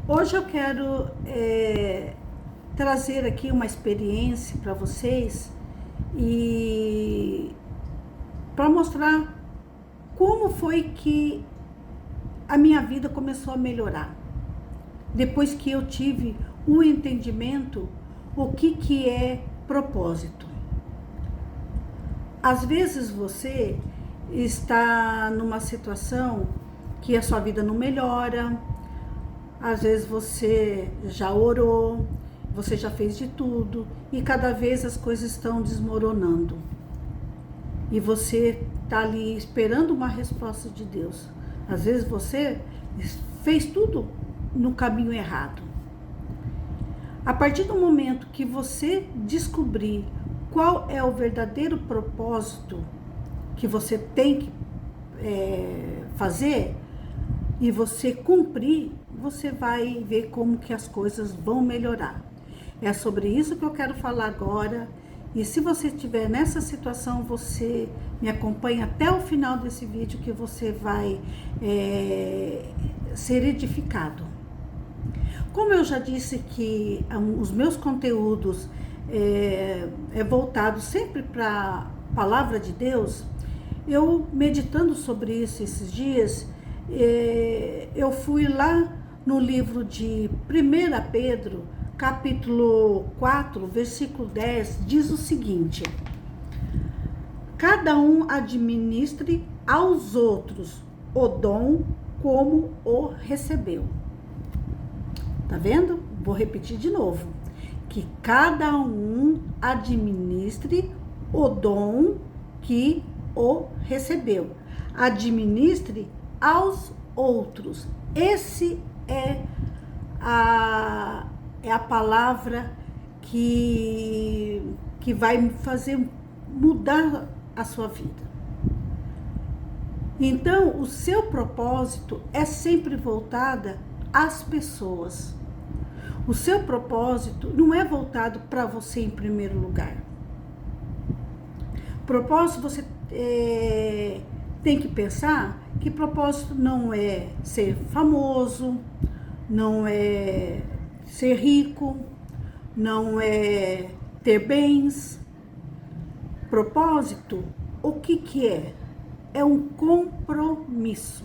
Hoje eu quero trazer aqui uma experiência para vocês e para mostrar como foi que a minha vida começou a melhorar. Depois que eu tive o entendimento o que é propósito. Às vezes você está numa situação que a sua vida não melhora. Às vezes você já orou, você já fez de tudo e cada vez as coisas estão desmoronando. E você está ali esperando uma resposta de Deus. Às vezes você fez tudo no caminho errado. A partir do momento que você descobrir qual é o verdadeiro propósito que você tem que fazer e você cumprir, você vai ver como que as coisas vão melhorar. É sobre isso que eu quero falar agora. E se você estiver nessa situação, você me acompanha até o final desse vídeo que você vai ser edificado. Como eu já disse que os meus conteúdos é voltado sempre para a palavra de Deus, eu meditando sobre isso esses dias, eu fui lá no livro de 1 Pedro, capítulo 4, versículo 10, diz o seguinte: cada um administre aos outros o dom como o recebeu. Tá vendo? Vou repetir de novo. Que cada um administre o dom que o recebeu. Administre aos outros. Esse é a palavra que vai fazer mudar a sua vida. Então, o seu propósito é sempre voltada às pessoas. O seu propósito não é voltado para você em primeiro lugar. Propósito, você tem que pensar que propósito não é ser famoso, não é ser rico, não é ter bens. Propósito, o que é? É um compromisso.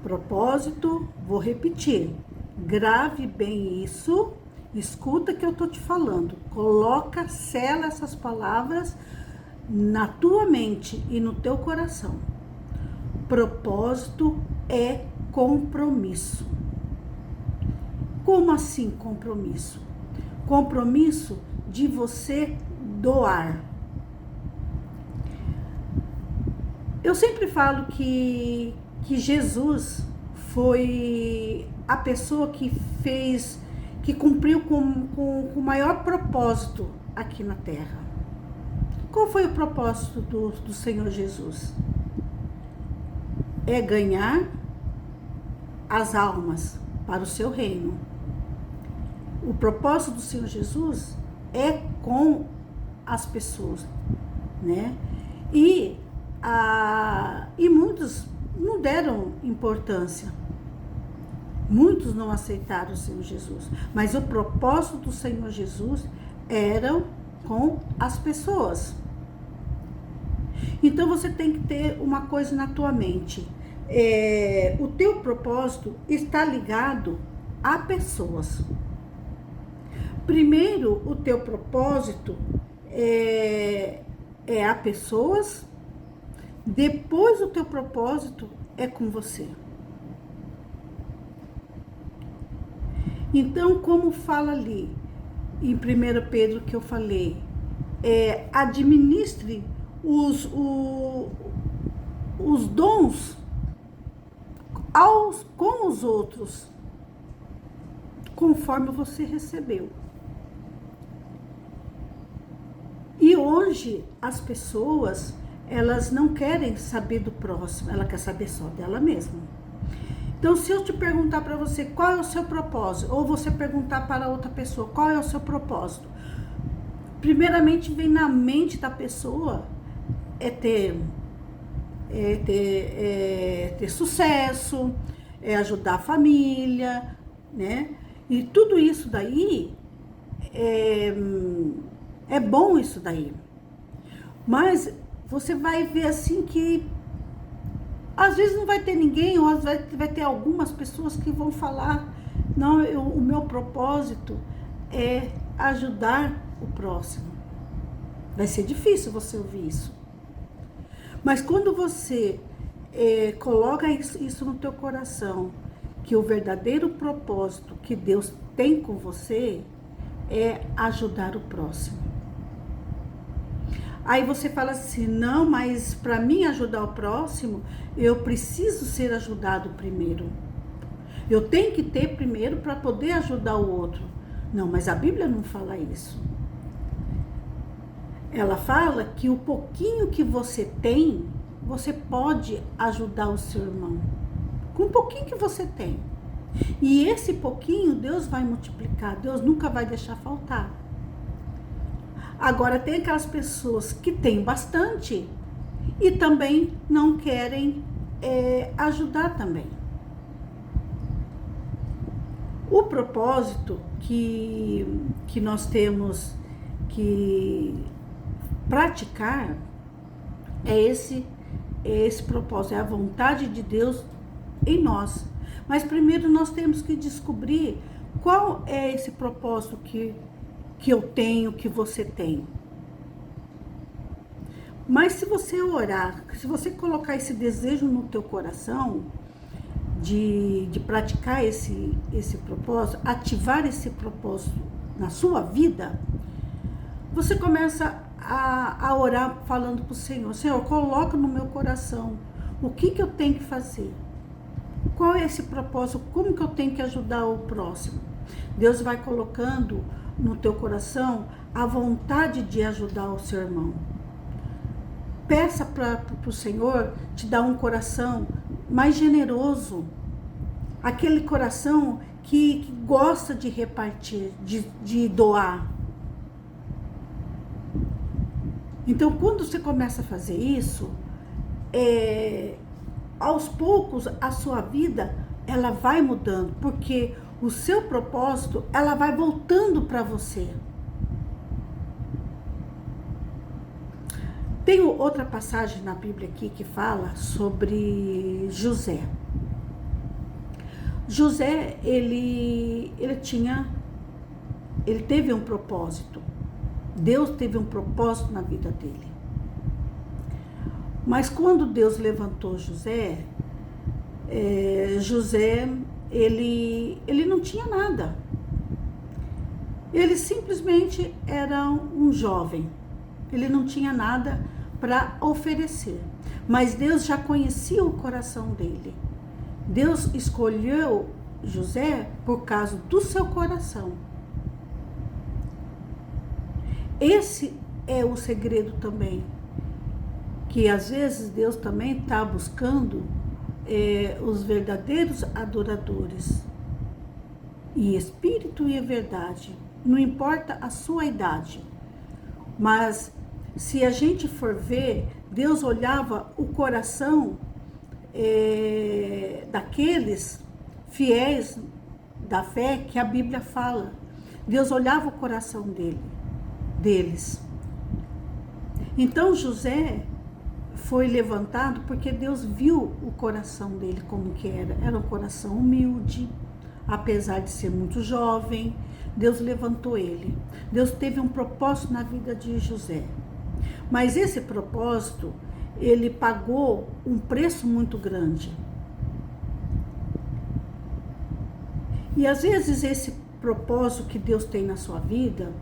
Propósito, vou repetir, grave bem isso, escuta que eu tô te falando, coloca, sela essas palavras na tua mente e no teu coração. Propósito é compromisso. Como assim compromisso? Compromisso de você doar. Eu sempre falo que Jesus foi a pessoa que cumpriu com o maior propósito aqui na Terra. Qual foi o propósito do Senhor Jesus? É ganhar as almas para o seu reino. O propósito do Senhor Jesus é com as pessoas, né? E muitos não deram importância. Muitos não aceitaram o Senhor Jesus. Mas o propósito do Senhor Jesus era com as pessoas. Então você tem que ter uma coisa na tua mente. O teu propósito está ligado a pessoas. Primeiro, o teu propósito é a pessoas. Depois, o teu propósito é com você. Então, como fala ali em 1 Pedro que eu falei, administre os dons com os outros, conforme você recebeu. E hoje, as pessoas, elas não querem saber do próximo, ela quer saber só dela mesma. Então, se eu te perguntar para você qual é o seu propósito, ou você perguntar para outra pessoa qual é o seu propósito, primeiramente vem na mente da pessoa ter sucesso, é ajudar a família, né? E tudo isso daí é bom isso daí. Mas você vai ver assim que às vezes não vai ter ninguém, ou às vezes vai ter algumas pessoas que vão falar, não, o meu propósito é ajudar o próximo. Vai ser difícil você ouvir isso. Mas quando você coloca isso no teu coração, que o verdadeiro propósito que Deus tem com você é ajudar o próximo. Aí você fala assim, não, mas para mim ajudar o próximo, eu preciso ser ajudado primeiro. Eu tenho que ter primeiro para poder ajudar o outro. Não, mas a Bíblia não fala isso. Ela fala que o pouquinho que você tem, você pode ajudar o seu irmão. Com o pouquinho que você tem. E esse pouquinho, Deus vai multiplicar. Deus nunca vai deixar faltar. Agora, tem aquelas pessoas que têm bastante e também não querem ajudar também. O propósito que nós temos que praticar é esse propósito, é a vontade de Deus em nós. Mas primeiro nós temos que descobrir qual é esse propósito que eu tenho, que você tem. Mas se você orar, se você colocar esse desejo no teu coração de praticar esse propósito, ativar esse propósito na sua vida, você começa a orar falando para o Senhor, Senhor, coloca no meu coração o que eu tenho que fazer. Qual é esse propósito? Como que eu tenho que ajudar o próximo? Deus vai colocando no teu coração a vontade de ajudar o seu irmão. Peça para o Senhor te dar um coração mais generoso. Aquele coração que gosta de repartir, de doar. Então, quando você começa a fazer isso, aos poucos a sua vida ela vai mudando, porque o seu propósito ela vai voltando para você. Tem outra passagem na Bíblia aqui que fala sobre José. José, ele teve um propósito. Deus teve um propósito na vida dele. Mas quando Deus levantou José, ele não tinha nada. Ele simplesmente era um jovem. Ele não tinha nada para oferecer. Mas Deus já conhecia o coração dele. Deus escolheu José por causa do seu coração. Esse é o segredo também. Que às vezes Deus também está buscando os verdadeiros adoradores. E espírito e verdade. Não importa a sua idade. Mas se a gente for ver, Deus olhava o coração daqueles fiéis da fé que a Bíblia fala. Deus olhava o coração deles. Então José foi levantado porque Deus viu o coração dele como que era. Era um coração humilde, apesar de ser muito jovem. Deus levantou ele. Deus teve um propósito na vida de José. Mas esse propósito, ele pagou um preço muito grande. E às vezes esse propósito que Deus tem na sua vida,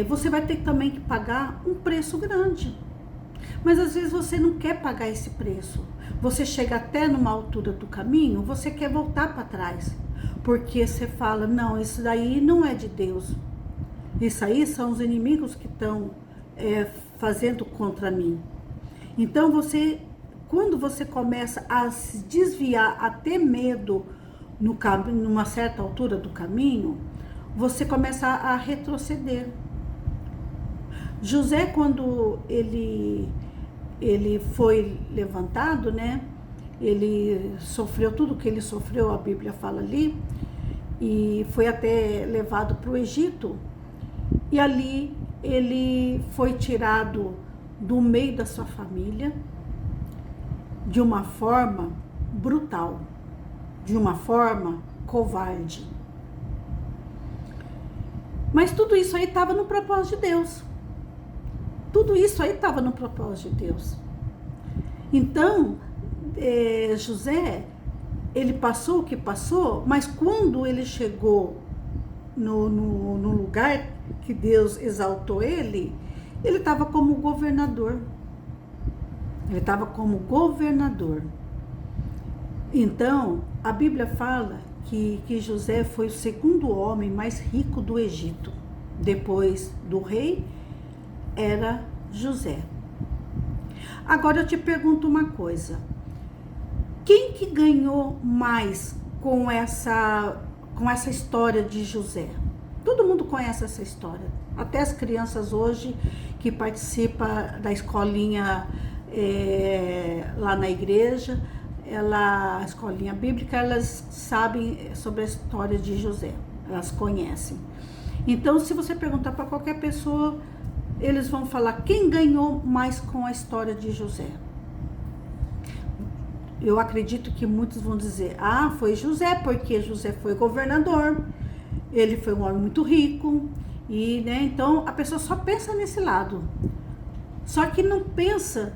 você vai ter também que pagar um preço grande. Mas às vezes você não quer pagar esse preço. Você chega até numa altura do caminho, você quer voltar para trás. Porque você fala, não, isso daí não é de Deus. Isso aí são os inimigos que estão fazendo contra mim. Então quando você começa a se desviar, a ter medo numa certa altura do caminho, você começa a retroceder. José, quando ele foi levantado, né? ele sofreu tudo que ele sofreu, a Bíblia fala ali, e foi até levado para o Egito, e ali ele foi tirado do meio da sua família de uma forma brutal, de uma forma covarde. Mas tudo isso aí estava no propósito de Deus. Tudo isso aí estava no propósito de Deus. Então, José, ele passou o que passou, mas quando ele chegou no lugar que Deus exaltou ele estava como governador. Ele estava como governador. Então, a Bíblia fala que José foi o segundo homem mais rico do Egito. Depois do rei, era José. Agora eu te pergunto uma coisa. Quem que ganhou mais com essa história de José? Todo mundo conhece essa história. Até as crianças hoje que participam da escolinha lá na igreja, a escolinha bíblica, elas sabem sobre a história de José. Elas conhecem. Então, se você perguntar para qualquer pessoa, eles vão falar quem ganhou mais com a história de José. Eu acredito que muitos vão dizer, foi José, porque José foi governador, ele foi um homem muito rico, e, né, então a pessoa só pensa nesse lado. Só que não pensa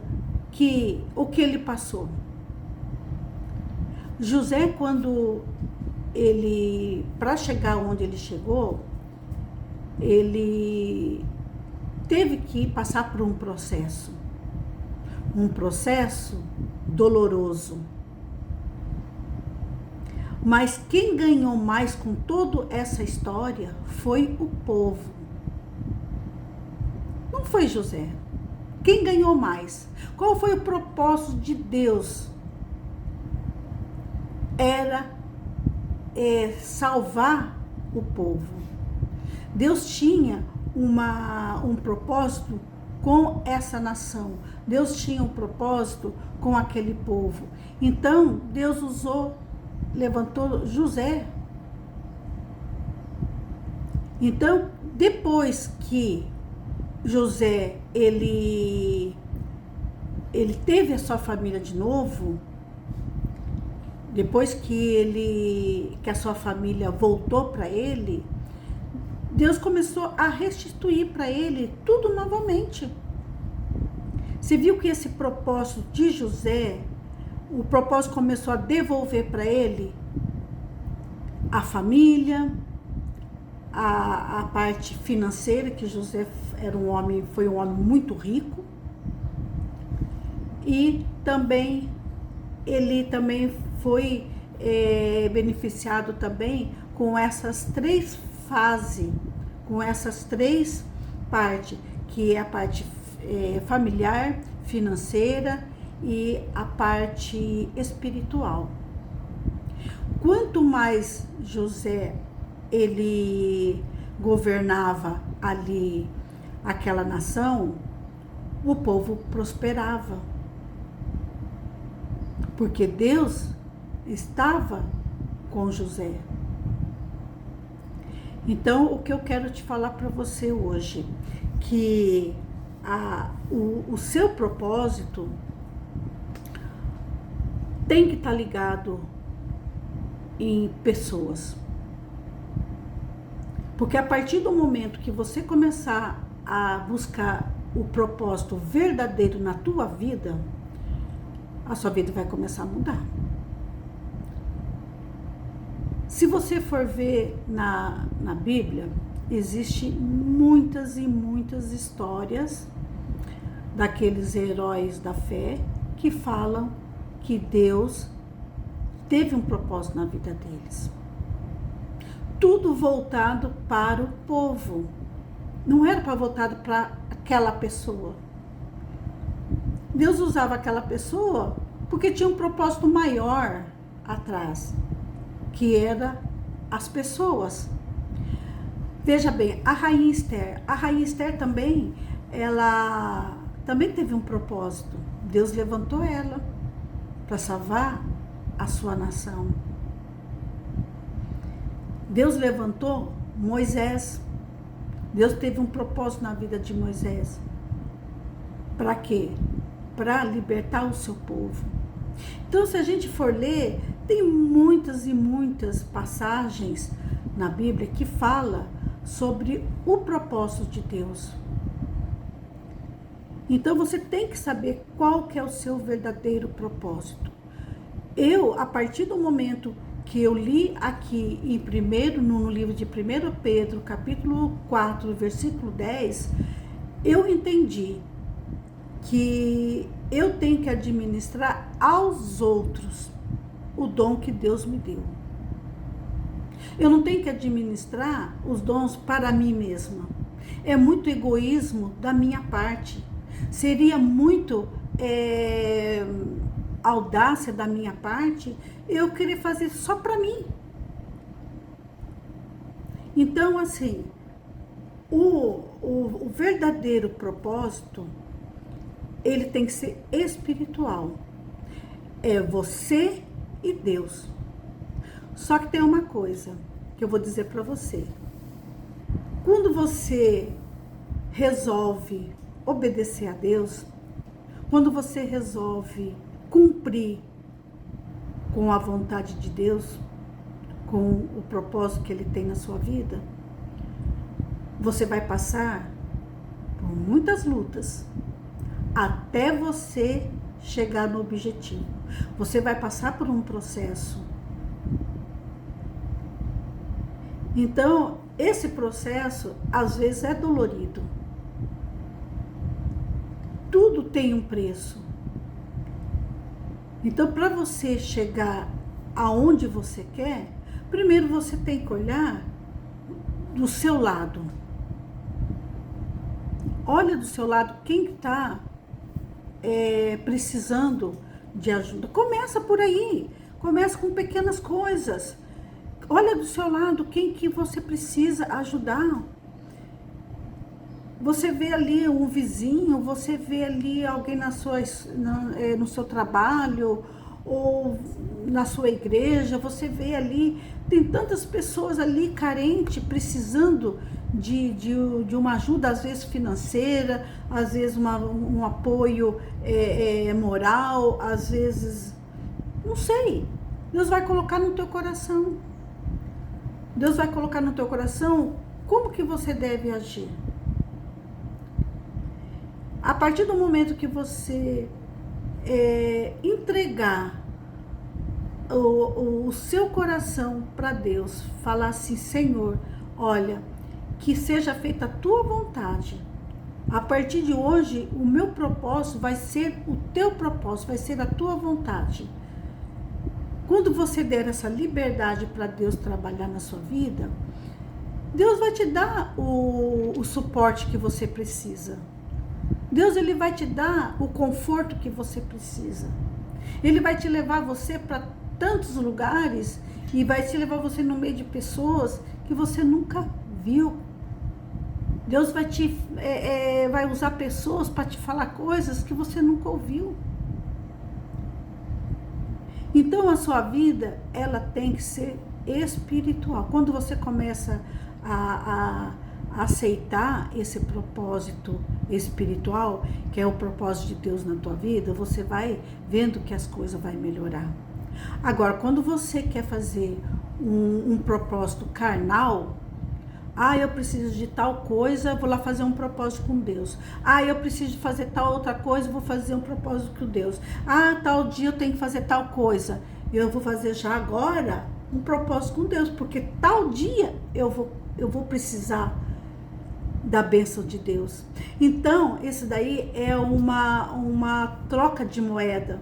o que ele passou. José, quando para chegar onde ele chegou, ele teve que passar por um processo doloroso. Mas quem ganhou mais com toda essa história foi o povo. Não foi José. Quem ganhou mais? Qual foi o propósito de Deus? Era salvar o povo. Deus tinha um propósito com essa nação. Deus tinha um propósito com aquele povo. Então, Deus levantou José. Então, depois que José, ele teve a sua família de novo, depois que a sua família voltou para ele, Deus começou a restituir para ele tudo novamente. Você viu que esse propósito de José, o propósito começou a devolver para ele a família, a parte financeira, que José foi um homem muito rico, e também ele também foi beneficiado também com essas três fases, com essas três partes, que é a parte familiar, financeira e a parte espiritual. Quanto mais José ele governava ali aquela nação, o povo prosperava, porque Deus estava com José. Então, o que eu quero te falar para você hoje, que o seu propósito tem que estar ligado em pessoas. Porque a partir do momento que você começar a buscar o propósito verdadeiro na tua vida, a sua vida vai começar a mudar. Se você for ver na Bíblia, existem muitas e muitas histórias daqueles heróis da fé que falam que Deus teve um propósito na vida deles. Tudo voltado para o povo. Não era para voltado para aquela pessoa. Deus usava aquela pessoa porque tinha um propósito maior atrás, que era as pessoas. Veja bem, a Rainha Esther também, ela também teve um propósito. Deus levantou ela para salvar a sua nação. Deus levantou Moisés. Deus teve um propósito na vida de Moisés. Para quê? Para libertar o seu povo. Então, se a gente for ler, tem muitas e muitas passagens na Bíblia que fala sobre o propósito de Deus. Então, você tem que saber qual que é o seu verdadeiro propósito. Eu, a partir do momento que eu li aqui no livro de 1 Pedro, capítulo 4, versículo 10, eu entendi que eu tenho que administrar aos outros o dom que Deus me deu. Eu não tenho que administrar os dons para mim mesma. É muito egoísmo da minha parte. Seria muito audácia da minha parte eu querer fazer só para mim. Então, assim, o verdadeiro propósito, ele tem que ser espiritual. É você e Deus. Só que tem uma coisa que eu vou dizer para você. Quando você resolve obedecer a Deus, quando você resolve cumprir com a vontade de Deus, com o propósito que Ele tem na sua vida, você vai passar por muitas lutas até você chegar no objetivo. Você vai passar por um processo. Então, esse processo, às vezes, é dolorido. Tudo tem um preço. Então, para você chegar aonde você quer, primeiro você tem que olhar do seu lado. Olha do seu lado quem está precisando de ajuda. Começa por aí. Começa com pequenas coisas. Olha do seu lado quem que você precisa ajudar. Você vê ali um vizinho, você vê ali alguém no seu trabalho ou na sua igreja, você vê ali, tem tantas pessoas ali carentes, precisando de uma ajuda, às vezes financeira, às vezes um apoio moral, às vezes, não sei, Deus vai colocar no teu coração. Deus vai colocar no teu coração como que você deve agir. A partir do momento que você entregar o seu coração para Deus, falar assim: Senhor, olha, que seja feita a tua vontade. A partir de hoje, o meu propósito vai ser o teu propósito, vai ser a tua vontade. Quando você der essa liberdade para Deus trabalhar na sua vida, Deus vai te dar o suporte que você precisa. Deus, ele vai te dar o conforto que você precisa. Ele vai te levar você para tantos lugares e vai te levar você no meio de pessoas que você nunca viu. Deus vai usar pessoas para te falar coisas que você nunca ouviu. Então, a sua vida, ela tem que ser espiritual. Quando você começa a aceitar esse propósito espiritual, que é o propósito de Deus na tua vida, você vai vendo que as coisas vão melhorar. Agora, quando você quer fazer um propósito carnal, eu preciso de tal coisa, vou lá fazer um propósito com Deus. Eu preciso de fazer tal outra coisa, vou fazer um propósito com Deus. Tal dia eu tenho que fazer tal coisa, eu vou fazer já agora um propósito com Deus, porque tal dia eu vou precisar da bênção de Deus. Então, isso daí é uma troca de moeda.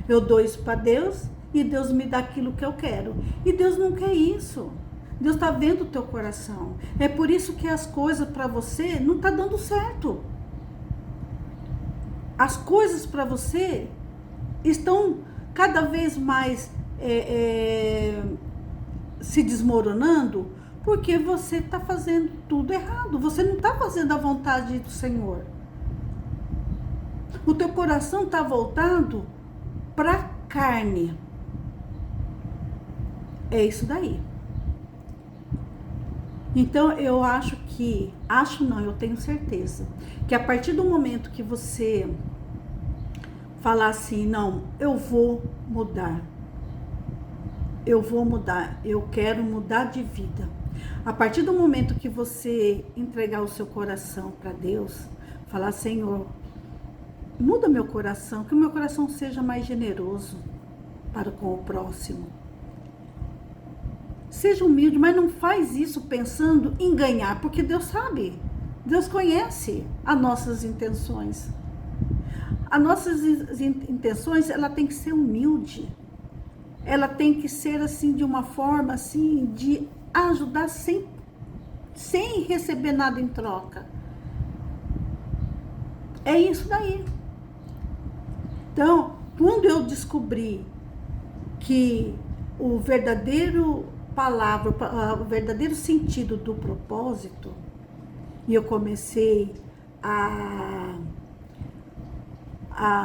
Eu dou isso para Deus e Deus me dá aquilo que eu quero. E Deus não quer isso. Deus está vendo o teu coração. É por isso que as coisas para você não está dando certo. As coisas para você estão cada vez mais se desmoronando, porque você está fazendo tudo errado. Você não está fazendo a vontade do Senhor. O teu coração está voltado para carne. É isso daí. Então eu eu tenho certeza que a partir do momento que você falar assim, não, eu vou mudar, eu quero mudar de vida. A partir do momento que você entregar o seu coração para Deus, falar, Senhor, muda meu coração, que o meu coração seja mais generoso para com o próximo. Seja humilde, mas não faz isso pensando em ganhar, porque Deus sabe, Deus conhece as nossas intenções. As nossas intenções, ela tem que ser humilde. Ela tem que ser assim, de uma forma assim, de ajudar sem receber nada em troca. É isso daí. Então, quando eu descobri que o verdadeiro sentido do propósito, e eu comecei a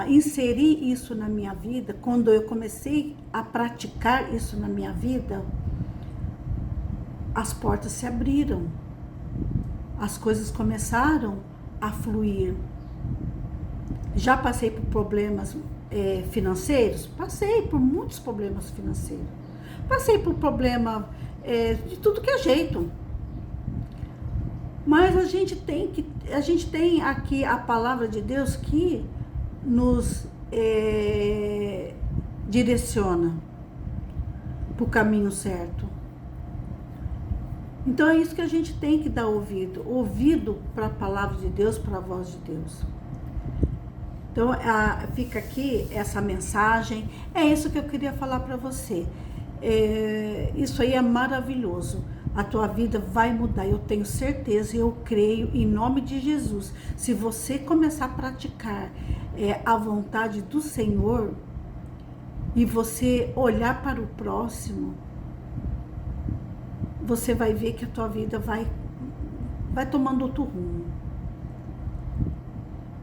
inserir isso na minha vida, quando eu comecei a praticar isso na minha vida, as portas se abriram, as coisas começaram a fluir. Já passei por problemas financeiros? Passei por muitos problemas financeiros. Passei por problema de tudo que é jeito. Mas a gente tem aqui a palavra de Deus que nos direciona para o caminho certo. Então é isso que a gente tem que dar ouvido para a palavra de Deus, para a voz de Deus. Então fica aqui essa mensagem, é isso que eu queria falar para você. Isso aí é maravilhoso. A tua vida vai mudar, eu tenho certeza, eu creio em nome de Jesus. Se você começar a praticar a vontade do Senhor e você olhar para o próximo, você vai ver que a tua vida vai tomando outro rumo.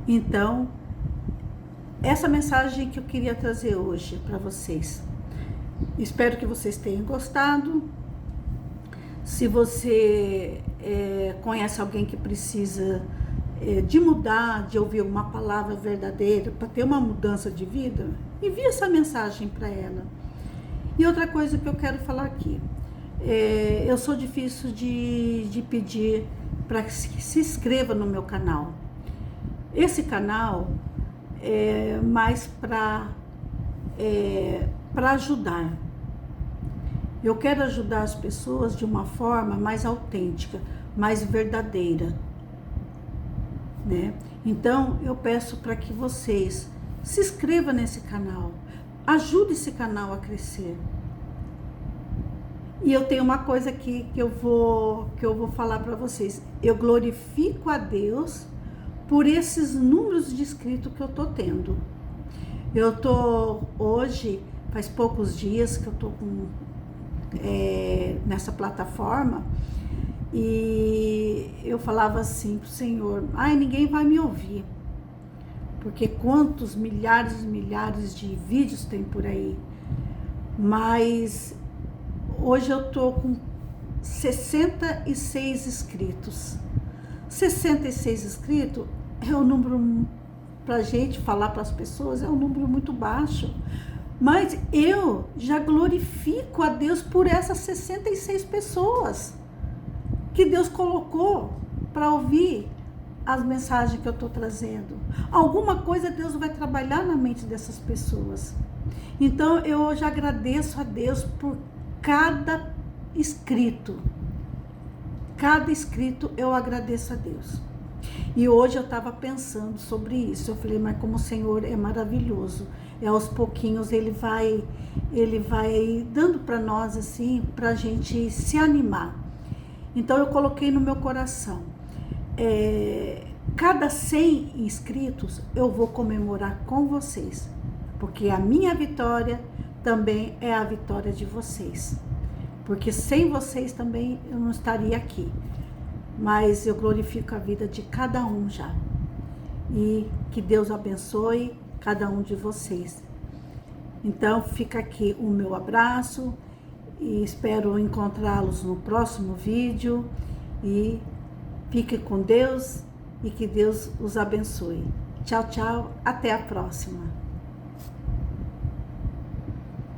Então, essa mensagem que eu queria trazer hoje para vocês. Espero que vocês tenham gostado. Se você conhece alguém que precisa de mudar, de ouvir uma palavra verdadeira, para ter uma mudança de vida, envie essa mensagem para ela. E outra coisa que eu quero falar aqui, eu sou difícil de pedir para que se inscreva no meu canal. Esse canal é mais para ajudar. Eu quero ajudar as pessoas de uma forma mais autêntica, mais verdadeira, né? Então, eu peço para que vocês se inscrevam nesse canal, ajude esse canal a crescer. E eu tenho uma coisa aqui que eu vou falar para vocês. Eu glorifico a Deus por esses números de inscritos que eu tô tendo. Eu tô hoje, faz poucos dias que eu tô nessa plataforma, e eu falava assim pro Senhor, ninguém vai me ouvir, porque quantos milhares e milhares de vídeos tem por aí, mas hoje eu tô com 66 inscritos. 66 inscritos é um número, pra gente falar para as pessoas, é um número muito baixo. Mas eu já glorifico a Deus por essas 66 pessoas que Deus colocou para ouvir as mensagens que eu estou trazendo. Alguma coisa Deus vai trabalhar na mente dessas pessoas. Então eu já agradeço a Deus por cada inscrito. Cada inscrito eu agradeço a Deus. E hoje eu estava pensando sobre isso. Eu falei, mas como o Senhor é maravilhoso. Aos pouquinhos ele vai dando para nós assim, para a gente se animar. Então eu coloquei no meu coração, cada 100 inscritos eu vou comemorar com vocês, porque a minha vitória também é a vitória de vocês, porque sem vocês também eu não estaria aqui, mas eu glorifico a vida de cada um já, e que Deus abençoe cada um de vocês. Então fica aqui o meu abraço e espero encontrá-los no próximo vídeo e fique com Deus e que Deus os abençoe. Tchau, tchau, até a próxima.